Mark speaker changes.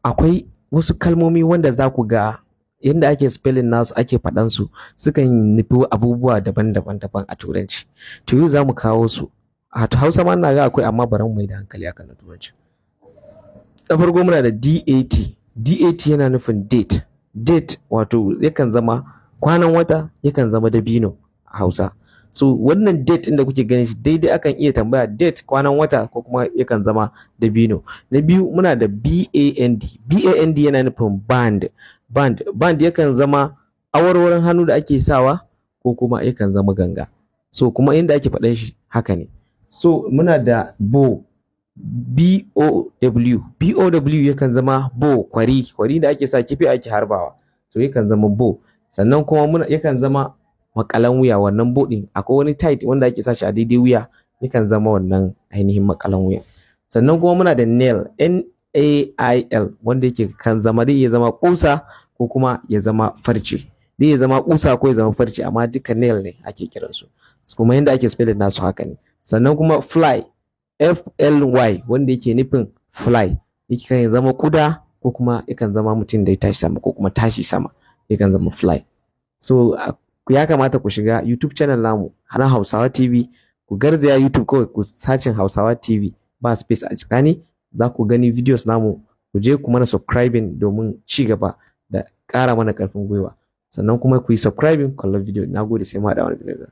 Speaker 1: akwai wasu kalmomi wanda za ku ga yadda ake spelling nasu ake faɗan su sukan nufi abubuwa daban-daban a turanci. To yau za mu kawo su a Hausa ma ina ga akwai, amma bari mu mai da hankali akan na turanci. Da farko muna da DAT. DAT yana nufin date. Date wato yakan zama kwanan wata, yakan zama dabino a Hausa. So wannan date ɗin da kuke ganin shi daidai akan iya tambaya date kwanan wata ko kuma yakan zama dabino. Na biyu muna da BAND. BAND yana nufin band. Band yakan zama awarwaron hannu da ake sawa ko kuma yakan zama ganga. So kuma inda ake faɗan shi haka ne. So muna da bow. BOW. BOW yakan zama bow, kwari da ake sa kifi ake harbawa. So yakan zama bow. Sannan kuma yakan zama makalan wuya. Wannan bow ɗin akwai wani tight wanda ake sa shi a daidai wuya, yakan zama wannan ainihin makalan wuya. Sannan kuma muna da nail. NAIL wanda yake kan zama zai iya zama kusa ko kuma ya zama farce. Zai iya zama kusa ko ya zama farce, amma duka nail ne ake kiransu. Kuma yanda ake spelling nasu haka ne. Sannan kuma fly. FLY wanda yake nufin fly, yakan zama kuda ko kuma yakan zama mutum da ya tashi sama ko kuma tashi sama, yakan zama fly. So ya kamata ku shiga YouTube channel namu na Hausawa TV, ku garzaya YouTube kawai ku sacin Hausawa TV ba space a tsakani, za ku gani videos namu, ku je ku mana subscribing domin ci gaba da ƙara mana ƙarfin gwiwa. Sannan kuma ku yi subscribing kallon video. Nagode, sai mu haɗa wani video.